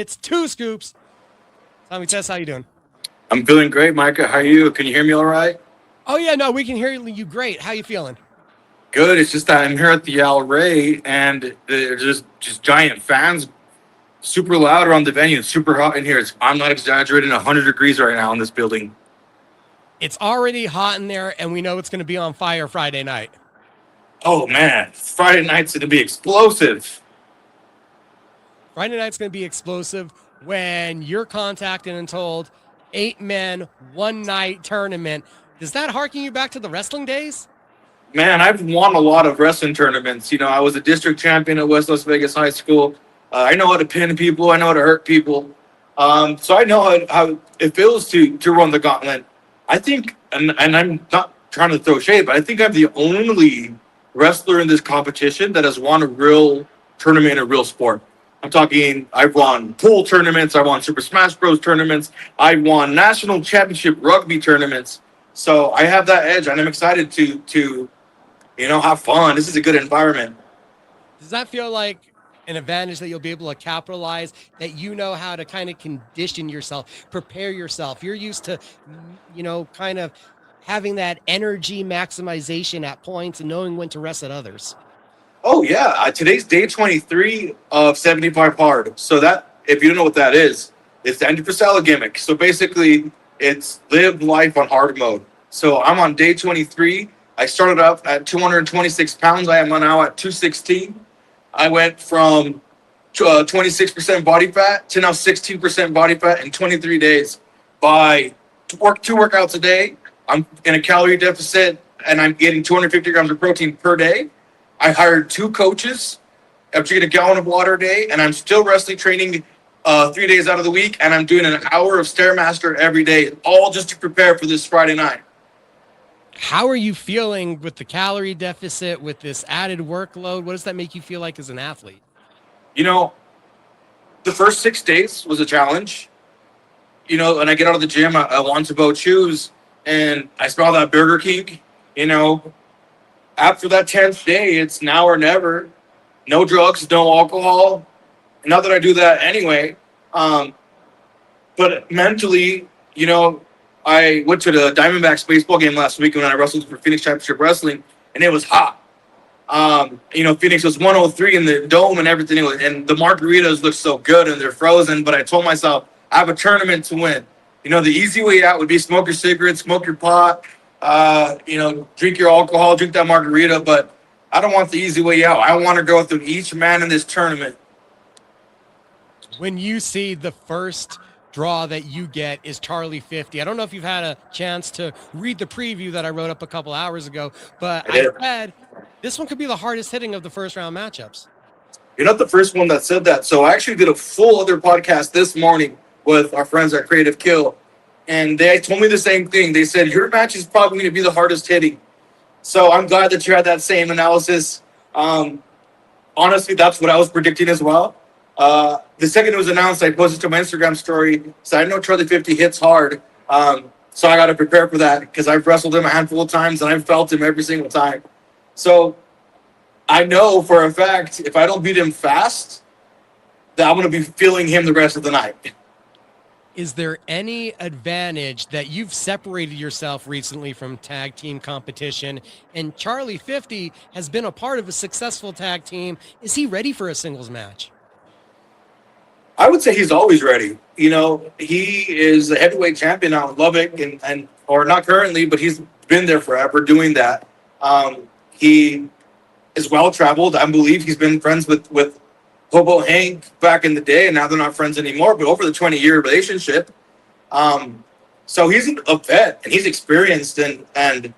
It's two scoops. Tommy Tess, how you doing? I'm feeling great, Micah. How are you? Can you hear me all right? Oh yeah, no, we can hear you great. How you feeling? Good. It's just that I'm here at the Al Ray, and there's just giant fans, super loud around the venue. It's super hot in here. I'm not exaggerating. 100 degrees right now in this building. It's already hot in there, and we know it's going to be on fire Friday night. Oh man, Friday night's gonna be explosive. Friday night's going to be explosive when you're contacted and told 8 men, 1 night tournament. Does that harken you back to the wrestling days? Man, I've won a lot of wrestling tournaments. I was a district champion at West Las Vegas High School. I know how to pin people. I know how to hurt people. So I know how it feels to run the gauntlet. I think, and I'm not trying to throw shade, but I think I'm the only wrestler in this competition that has won a real tournament in a real sport. I'm talking, I've won pool tournaments. I won Super Smash Bros. Tournaments. I won national championship rugby tournaments. So I have that edge, and I'm excited to have fun. This is a good environment. Does that feel like an advantage that you'll be able to capitalize, that you know how to kind of condition yourself, prepare yourself? You're used to, kind of having that energy maximization at points and knowing when to rest at others. Oh yeah, today's day 23 of 75 hard. So that, if you don't know what that is, it's the Andy Frisella gimmick. So basically, it's live life on hard mode. So I'm on day 23. I started up at 226 pounds. I am now at 216. I went from 26% body fat to now 16% body fat in 23 days by two workouts a day. I'm in a calorie deficit, and I'm getting 250 grams of protein per day. I hired 2 coaches. I'm drinking a gallon of water a day, and I'm still wrestling training 3 days out of the week, and I'm doing an hour of Stairmaster every day, all just to prepare for this Friday night. How are you feeling with the calorie deficit, with this added workload? What does that make you feel like as an athlete? You know, the first 6 days was a challenge. When I get out of the gym, I want to go choose, and I smell that Burger King. After that 10th day, it's now or never. No drugs, no alcohol. Not that I do that anyway. But mentally, I went to the Diamondbacks baseball game last week when I wrestled for Phoenix Championship Wrestling, and it was hot. Phoenix was 103 in the dome and everything, and the margaritas look so good and they're frozen. But I told myself, I have a tournament to win. The easy way out would be smoke your cigarettes, smoke your pot, drink your alcohol, drink that margarita. But I don't want the easy way out. I want to go through each man in this tournament. When you see the first draw that you get is Charlie 50. I don't know if you've had a chance to read the preview that I wrote up a couple hours ago, but I said this one could be the hardest hitting of the first round matchups. You're not the first one that said that. So I actually did a full other podcast this morning with our friends at Creative Kill, and they told me the same thing. They said, your match is probably going to be the hardest hitting. So I'm glad that you had that same analysis. Honestly, that's what I was predicting as well. The second it was announced, I posted to my Instagram story. So I know Charlie 50 hits hard. So I got to prepare for that because I've wrestled him a handful of times and I've felt him every single time. So I know for a fact, if I don't beat him fast, that I'm going to be feeling him the rest of the night. Is there any advantage that you've separated yourself recently from tag team competition? And Charlie 50 has been a part of a successful tag team. Is he ready for a singles match? I would say he's always ready. He is a heavyweight champion out in Lubbock, and or not currently, but he's been there forever doing that. He is well traveled. I believe he's been friends with Hobo Hank back in the day, and now they're not friends anymore. But over the 20-year relationship, so he's a vet and he's experienced. And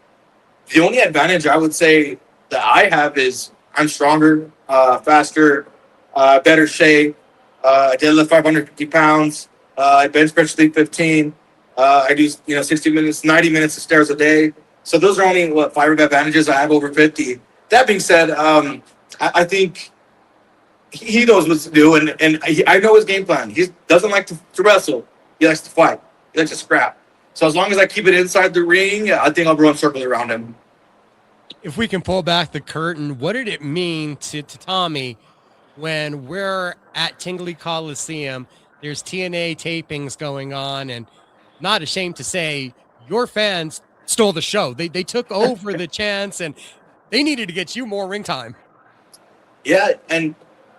the only advantage I would say that I have is I'm stronger, faster, better shape. I deadlift 550 pounds. I bench press 315. I do 60 minutes, 90 minutes of stairs a day. So those are only 5 advantages I have over 50. That being said, I think he knows what to do, and I know his game plan. He doesn't like to wrestle. He likes to fight. He likes to scrap. So as long as I keep it inside the ring, I think I'll run circles around him. If we can pull back the curtain, what did it mean to Tommy when we're at Tingley Coliseum there's TNA tapings going on, and not ashamed to say your fans stole the show. They took over the chance, and they needed to get you more ring time. Yeah, and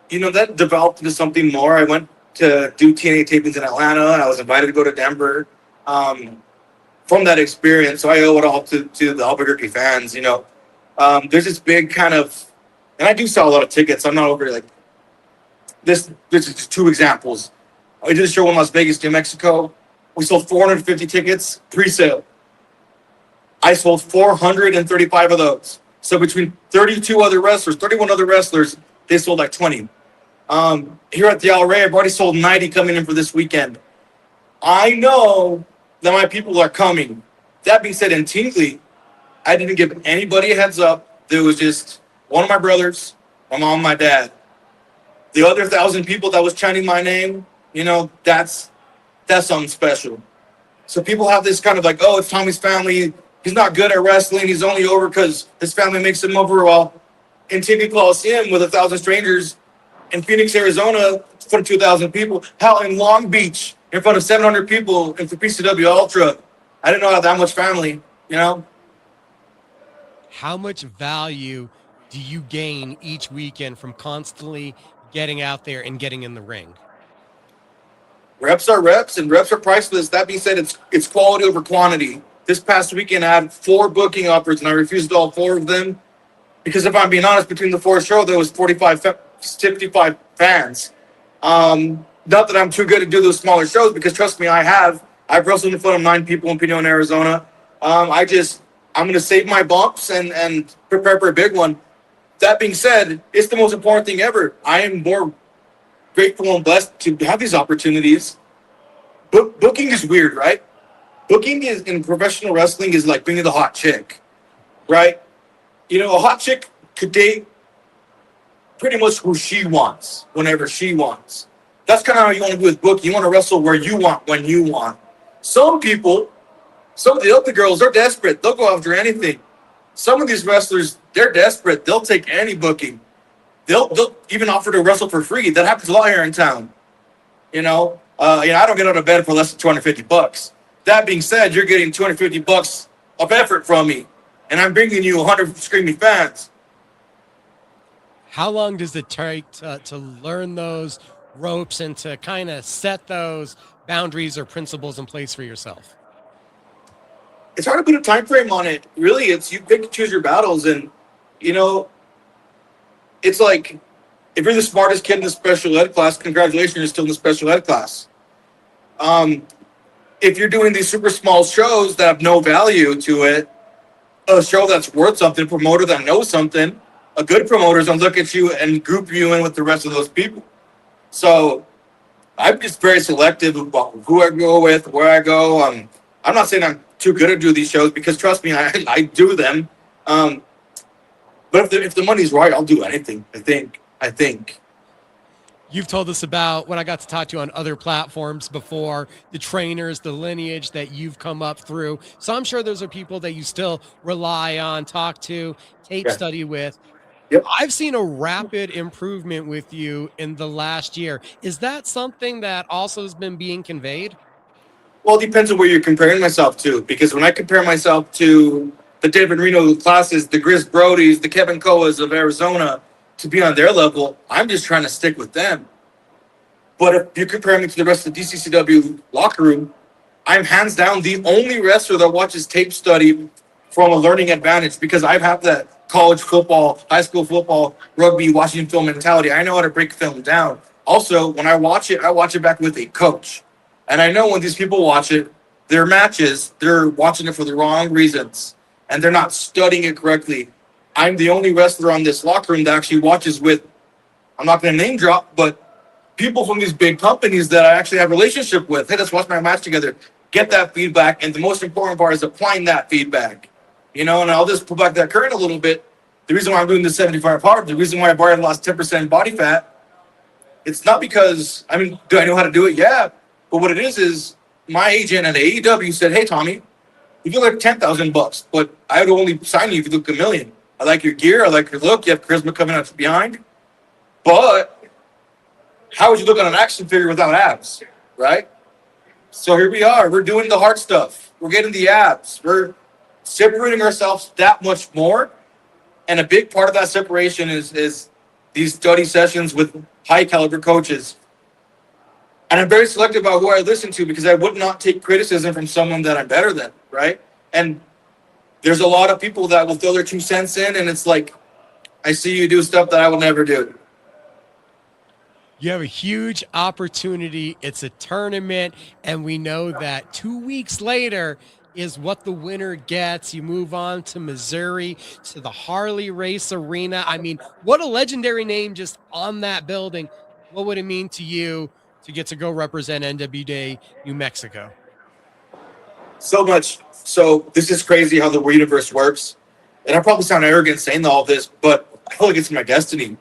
that developed into something more. I went to do TNA tapings in Atlanta, and I was invited to go to Denver. From that experience, so I owe it all to the Albuquerque fans. There's this big kind of, and I do sell a lot of tickets. I'm not over like this. This is just two examples. I did a show in Las Vegas, New Mexico. We sold 450 tickets pre-sale. I sold 435 of those. So between 31 other wrestlers, they sold like 20. Here at the El Rey, I've already sold 90 coming in for this weekend. I know that my people are coming. That being said, in Tingley, I didn't give anybody a heads up. There was just one of my brothers, my mom, my dad. The other 1,000 people that was chanting my name, that's something special. So people have this kind of like, oh, it's Tommy's family. He's not good at wrestling. He's only over because his family makes him over. Well, in Tingley Coliseum with 1,000 strangers, in Phoenix, Arizona, in front of 2,000 people, hell, in Long Beach, in front of 700 people in the PCW Ultra. I didn't know I had that much family, How much value do you gain each weekend from constantly getting out there and getting in the ring? Reps are reps, and reps are priceless. That being said, it's quality over quantity. This past weekend, I had 4 booking offers, and I refused all 4 of them because if I'm being honest, between the 4 shows, there was 55 fans. Not that I'm too good to do those smaller shows, because trust me, I've wrestled in front of 9 people in Pino, Arizona. I'm going to save my bumps and prepare for a big one. That being said, it's the most important thing ever. I am more grateful and blessed to have these opportunities. Booking is weird, right? Booking is in professional wrestling is like bringing the hot chick, right? A hot chick could date pretty much who she wants, whenever she wants. That's kind of how you want to do with booking. You want to wrestle where you want, when you want. Some people, some of the other girls, they're desperate. They'll go after anything. Some of these wrestlers, they're desperate. They'll take any booking. They'll even offer to wrestle for free. That happens a lot here in town. I don't get out of bed for less than $250. That being said, you're getting $250 of effort from me, and I'm bringing you 100 screaming fans. How long does it take to learn those ropes and to kind of set those boundaries or principles in place for yourself? It's hard to put a time frame on it. Really, it's you pick and choose your battles, and it's like if you're the smartest kid in the special ed class, congratulations, you're still in the special ed class. If you're doing these super small shows that have no value to it, a show that's worth something, a promoter that knows something, a good promoter is going to look at you and group you in with the rest of those people. So I'm just very selective about who I go with, where I go. I'm not saying I'm too good at doing these shows, because trust me, I do them. But if the money's right, I'll do anything. I think. You've told us about when I got to talk to you on other platforms before, the trainers, the lineage that you've come up through. So I'm sure those are people that you still rely on, talk to, tape study with. Yep. I've seen a rapid improvement with you in the last year. Is that something that also has been being conveyed? Well, it depends on where you're comparing myself to, because when I compare myself to the David Reno classes, the Gris Brodys, the Kevin Koas of Arizona, to be on their level, I'm just trying to stick with them. But if you compare me to the rest of the DCCW locker room, I'm hands down the only wrestler that watches tape study from a learning advantage, because I have that college football, high school football, rugby, watching film mentality. I know how to break film down. Also, when I watch it back with a coach. And I know when these people watch it, their matches, they're watching it for the wrong reasons, and they're not studying it correctly. I'm the only wrestler on this locker room that actually watches with, I'm not going to name drop, but people from these big companies that I actually have a relationship with. Hey, let's watch my match together. Get that feedback. And the most important part is applying that feedback. And I'll just pull back that curtain a little bit. The reason why I'm doing the 75 hard, the reason why I've already lost 10% body fat, it's not because, do I know how to do it? Yeah. But what it is my agent at AEW said, hey, Tommy, you feel like $10,000, but I would only sign you if you look $1 million. I like your gear. I like your look. You have charisma coming out from behind. But how would you look on an action figure without abs? right? So here we are. We're doing the hard stuff. We're getting the abs. We're separating ourselves that much more. And a big part of that separation is these study sessions with high caliber coaches. And I'm very selective about who I listen to because I would not take criticism from someone that I'm better than, right? And there's a lot of people that will throw their 2 cents in, and it's like, I see you do stuff that I will never do. You have a huge opportunity. It's a tournament, and we know that 2 weeks later is what the winner gets. You move on to Missouri, to the Harley Race Arena. I mean, what a legendary name just on that building. What would it mean to you to get to go represent NWA New Mexico? So much. So this is crazy how the universe works. And I probably sound arrogant saying all this, but I feel like it's my destiny.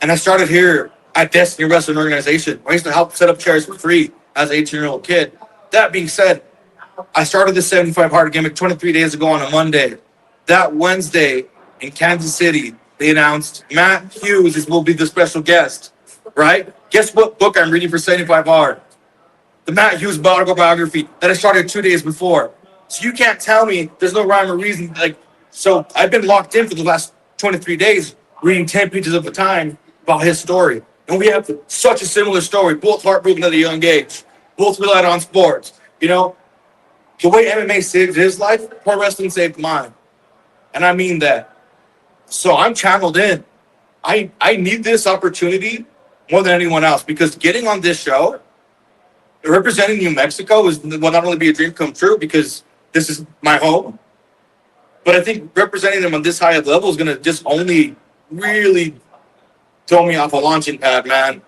And I started here at Destiny Wrestling Organization. I used to help set up chairs for free as an 18-year-old kid. That being said, I started the 75 hard gimmick 23 days ago on a Monday. That Wednesday in Kansas City, they announced Matt Hughes will be the special guest, right? Guess what book I'm reading for 75 hard? The Matt Hughes autobiography that I started 2 days before. So you can't tell me there's no rhyme or reason. So I've been locked in for the last 23 days, reading 10 pages at a time about his story. And we have such a similar story, both heartbroken at a young age, both relied on sports. You know, the way MMA saved his life, pro wrestling saved mine. And I mean that. So I'm channeled in. I need this opportunity more than anyone else because getting on this show, representing New Mexico will not only be a dream come true because this is my home, but I think representing them on this high level is going to just only really throw me off a launching pad, man.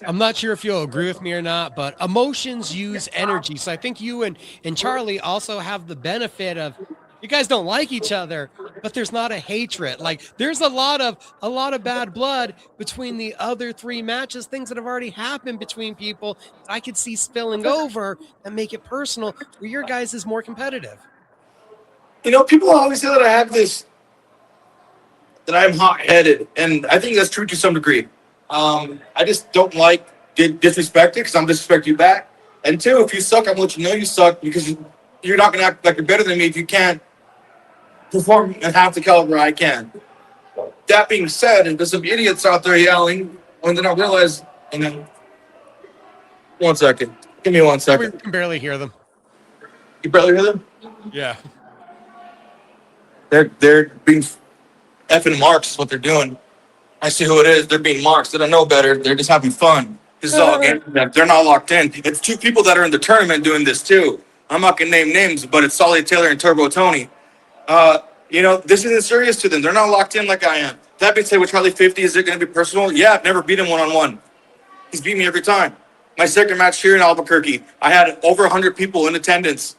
I'm not sure if you'll agree with me or not, but emotions use energy. So I think you and Charlie also have the benefit of you guys don't like each other, but there's not a hatred. Like there's a lot of bad blood between the other three matches, things that have already happened between people. I could see spilling over and make it personal where your guys is more competitive. You know, people always say that I have this, that I'm hot-headed, and I think that's true to some degree. I just don't like disrespected because I'm disrespecting you back. And two, if you suck, I'm gonna let you know you suck because you're not gonna act like you're better than me if you can't perform at half the caliber I can. That being said, and there's some idiots out there yelling, and then I realize, and then 1 second, give me 1 We second. can barely hear them. You barely hear them? Yeah. They're being effing marks is what they're doing. I see who it is. They're being marks. They don't know better. They're just having fun. This is all game for them. They're not locked in. It's two people that are in the tournament doing this too. I'm not gonna name names, but it's Solly Taylor and Turbo Tony. This isn't serious to them. They're not locked in like I am. That being said, with Charlie 50, is it gonna be personal? Yeah, I've never beat him one-on-one. He's beat me every time. My second match here in Albuquerque, I had over 100 people in attendance.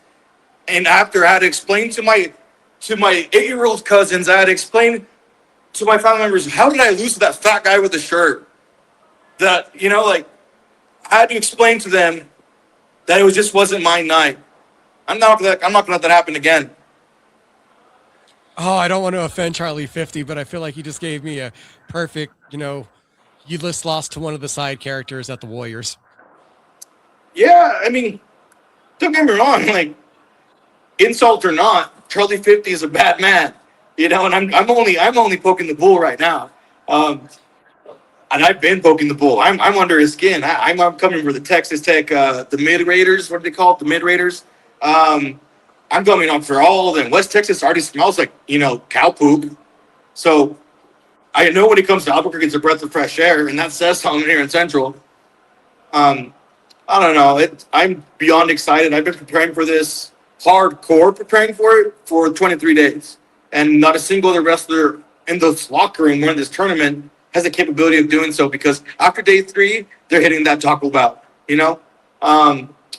And after I had to explain to my 8-year-old cousins, I had to explain to my family members, how did I lose to that fat guy with the shirt? That, I had to explain to them that it just wasn't my night. I'm not gonna let that happen again. Oh, I don't want to offend Charlie 50, but I feel like he just gave me a perfect, you just lost to one of the side characters at the Warriors. Yeah, I mean, don't get me wrong, insult or not, Charlie 50 is a bad man. And I'm only poking the bull right now. And I've been poking the bull. I'm under his skin. I'm coming for the Texas Tech, the mid Raiders. What do they call it? The mid Raiders. I'm coming on for all of them. West Texas already smells like cow poop. So I know when it comes to Albuquerque, it's a breath of fresh air, and that says something here in Central. I don't know. I'm beyond excited. I've been preparing for this hardcore, preparing for it for 23 days, and not a single other wrestler in this locker room or in this tournament has the capability of doing so because after day 3, they're hitting that Taco Bell.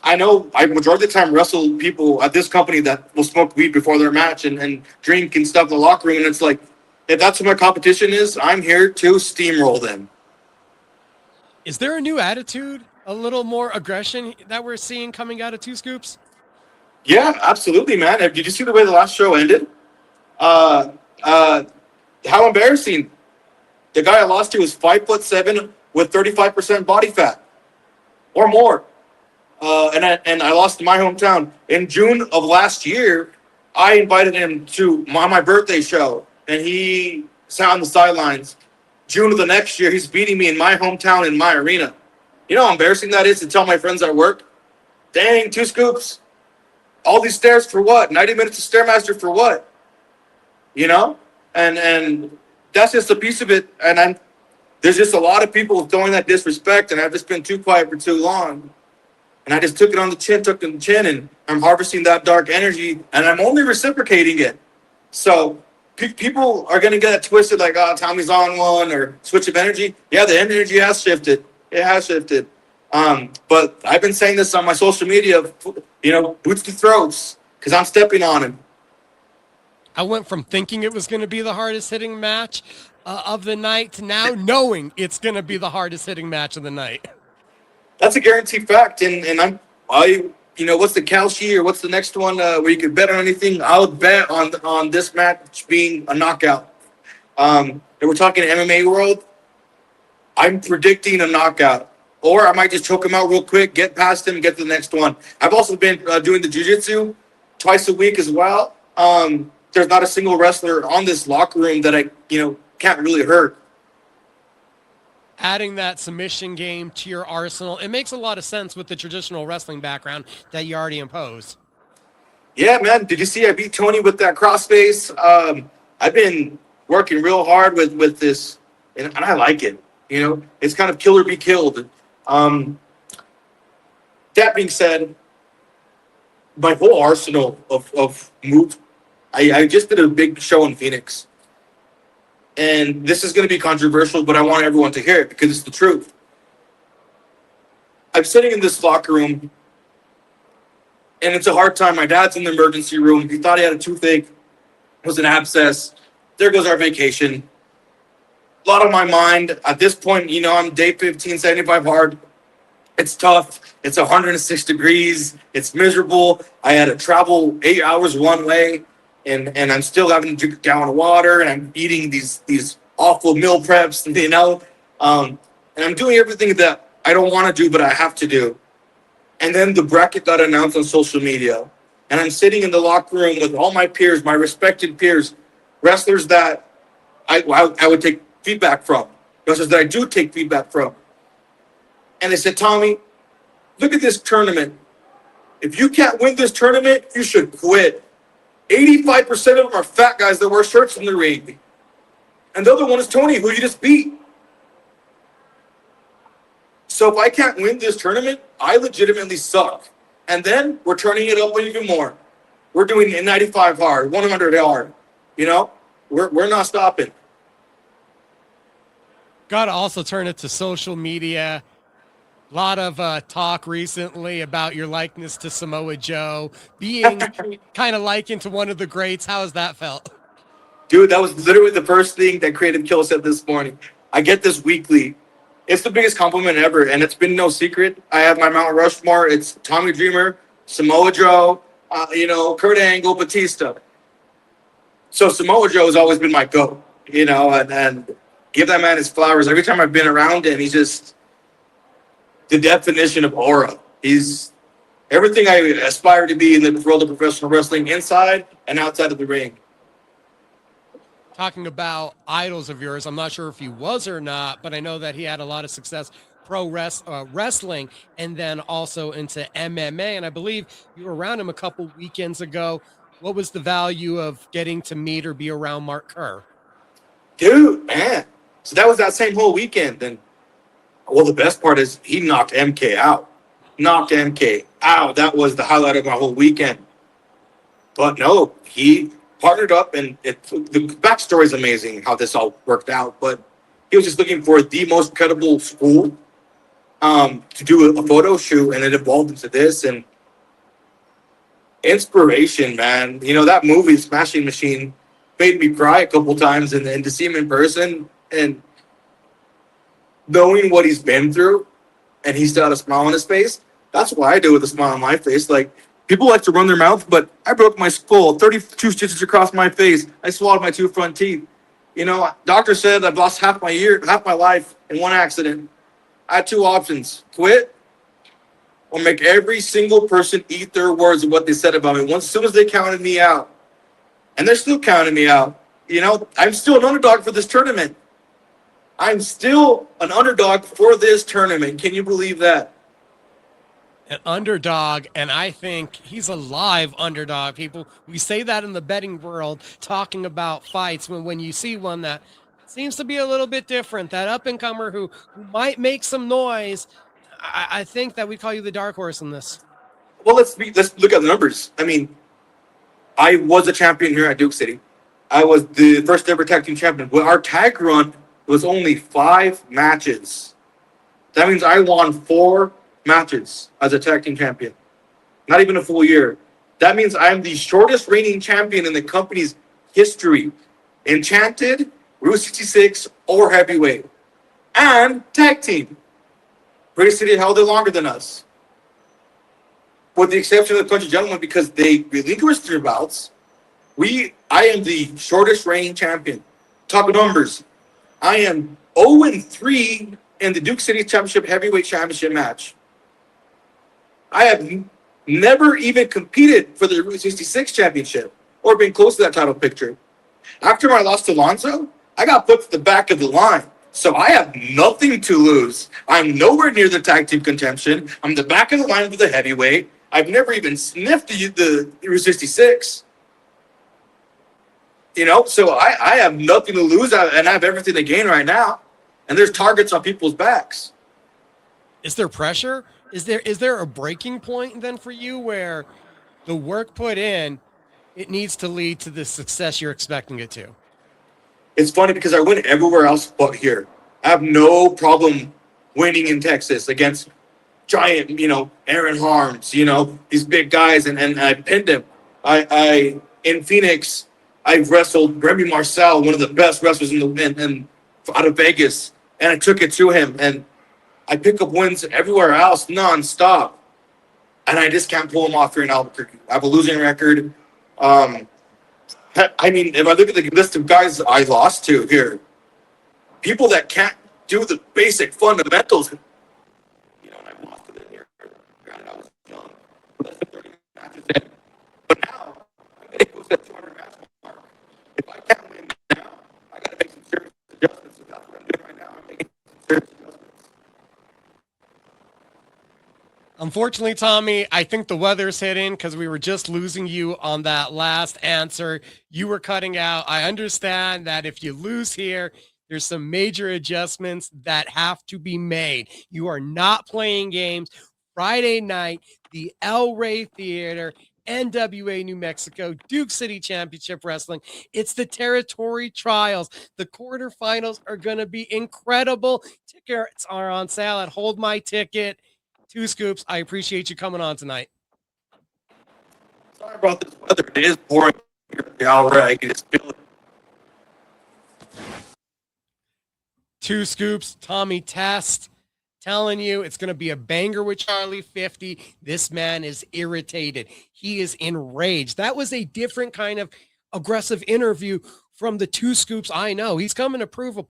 I know I majority of the time wrestle people at this company that will smoke weed before their match and drink and stuff in the locker room, and it's like, if that's what my competition is, I'm here to steamroll them. Is there a new attitude, a little more aggression that we're seeing coming out of Two Scoops? Yeah, absolutely, man. Did you see the way the last show ended? How embarrassing. The guy I lost to was 5'7" with 35% body fat or more. and I lost in my hometown. In June of last year, I invited him to my birthday show, and he sat on the sidelines. June of the next year, he's beating me in my hometown in my arena. You know how embarrassing that is to tell my friends at work? Dang, 2 scoops. All these stairs for what? 90 minutes of Stairmaster for what? You know? And that's just a piece of it. And there's just a lot of people throwing that disrespect, and I've just been too quiet for too long. And I just took it on the chin, and I'm harvesting that dark energy, and I'm only reciprocating it. So people are going to get it twisted like, oh, Tommy's on one or switch of energy. Yeah, the energy has shifted. It has shifted. But I've been saying this on my social media, boots to throats, because I'm stepping on him. I went from thinking it was going to be the hardest hitting match of the night to now knowing it's going to be the hardest hitting match of the night. That's a guaranteed fact. And what's the Kalshi or what's the next one where you could bet on anything? I would bet on this match being a knockout. And we're talking MMA world. I'm predicting a knockout. Or I might just choke him out real quick, get past him, and get to the next one. I've also been doing the jiu-jitsu twice a week as well. There's not a single wrestler on this locker room that I, can't really hurt. Adding that submission game to your arsenal, it makes a lot of sense with the traditional wrestling background that you already impose. Yeah, man. Did you see I beat Tony with that crossface? I've been working real hard with this, and I like it. It's kind of kill or be killed. That being said, my whole arsenal of moves, I just did a big show in Phoenix. And this is going to be controversial, but I want everyone to hear it because it's the truth. I'm sitting in this locker room, and it's a hard time. My dad's in the emergency room. He thought he had a toothache. It was an abscess. There goes our vacation. A lot on my mind. At this point, I'm day 15, 75 hard. It's tough. It's 106 degrees. It's miserable. I had to travel 8 hours one way. And I'm still having to drink a gallon of water, and I'm eating these awful meal preps, and I'm doing everything that I don't want to do, but I have to do. And then the bracket got announced on social media, and I'm sitting in the locker room with all my peers, my respected peers, wrestlers that I would take feedback from, wrestlers that I do take feedback from. And they said, Tommy, look at this tournament. If you can't win this tournament, you should quit. 85% of them are fat guys that wear shirts in the ring. And the other one is Tony, who you just beat. So if I can't win this tournament, I legitimately suck. And then we're turning it up even more. We're doing 95 hard, 100 hard. We're not stopping. Got to also turn it to social media. A lot of talk recently about your likeness to Samoa Joe, being kind of likened to one of the greats. How has that felt? Dude, that was literally the first thing that Creative Kill said this morning. I get this weekly. It's the biggest compliment ever, and it's been no secret. I have my Mount Rushmore. It's Tommy Dreamer, Samoa Joe, Kurt Angle, Batista. So Samoa Joe has always been my GOAT, and give that man his flowers. Every time I've been around him, he's just the definition of aura. He's everything I aspire to be in the world of professional wrestling, inside and outside of the ring. Talking about idols of yours, I'm not sure if he was or not, but I know that he had a lot of success wrestling and then also into MMA. And I believe you were around him a couple weekends ago. What was the value of getting to meet or be around Mark Kerr? Dude, man. So that was that same whole weekend. And well, the best part is he knocked MK out. That was the highlight of my whole weekend. But no, he partnered up, and the backstory is amazing how this all worked out. But he was just looking for the most credible school to do a photo shoot, and it evolved into this. And inspiration, man. That movie, Smashing Machine, made me cry a couple times, and to see him in person and knowing what he's been through, and he still had a smile on his face. That's why I do with a smile on my face. Like, people like to run their mouth, but I broke my skull, 32 stitches across my face. I swallowed my 2 front teeth. Doctor said I've lost half my life in one accident. I had 2 options: quit or make every single person eat their words of what they said about me. Once, as soon as they counted me out, and they're still counting me out, I'm still an underdog for this tournament. I'm still an underdog for this tournament. Can you believe that? An underdog, and I think he's a live underdog. People, we say that in the betting world, talking about fights, when you see one that seems to be a little bit different, that up-and-comer who might make some noise, I think that we call you the dark horse in this. Well, let's look at the numbers. I mean, I was a champion here at Duke City. I was the first ever tag team champion. Well, our tag run was only 5 matches. That means I won 4 matches as a tag team champion. Not even a full year. That means I'm the shortest reigning champion in the company's history. Enchanted, Route 66, or heavyweight. And tag team. British City held it longer than us. With the exception of the Country Gentlemen, because they relinquished their bouts, I am the shortest reigning champion. Talk numbers. I am 0-3 in the Duke City Championship Heavyweight Championship match. I have never even competed for the Route 66 Championship or been close to that title picture. After my loss to Lonzo, I got put to the back of the line. So I have nothing to lose. I'm nowhere near the tag team contention. I'm the back of the line for the heavyweight. I've never even sniffed the Route 66. So I have nothing to lose, and I have everything to gain right now. And there's targets on people's backs. Is there pressure? Is there a breaking point then for you where the work put in, it needs to lead to the success you're expecting it to? It's funny because I win everywhere else but here. I have no problem winning in Texas against giant, Aaron Harms, these big guys, and I pinned him. I in Phoenix, I wrestled Remy Marcel, one of the best wrestlers in out of Vegas, and I took it to him. And I pick up wins everywhere else nonstop, and I just can't pull them off here in Albuquerque. I have a losing record. I mean, if I look at the list of guys I lost to here, people that can't do the basic fundamentals, and I lost to them here. Granted, I was young, less than 30 matches in. But now, I'm getting close to that 200 match mark. If I can't win now, I got to make some serious adjustments. So that's what I'm doing right now. I'm making some serious adjustments. Unfortunately, Tommy, I think the weather's hitting because we were just losing you on that last answer. You were cutting out. I understand that if you lose here, there's some major adjustments that have to be made. You are not playing games. Friday night, the El Rey Theater, NWA New Mexico, Duke City Championship Wrestling. It's the Territoy Trials. The quarterfinals are going to be incredible. Tickets are on sale at Hold My Ticket. Two Scoops, I appreciate you coming on tonight. Sorry about this weather. It is pouring here at the El Rey. I can just feel it. Two Scoops, Tommy Test, telling you it's going to be a banger with Charlie 50. This man is irritated. He is enraged. That was a different kind of aggressive interview from the Two Scoops I know. He's coming to prove a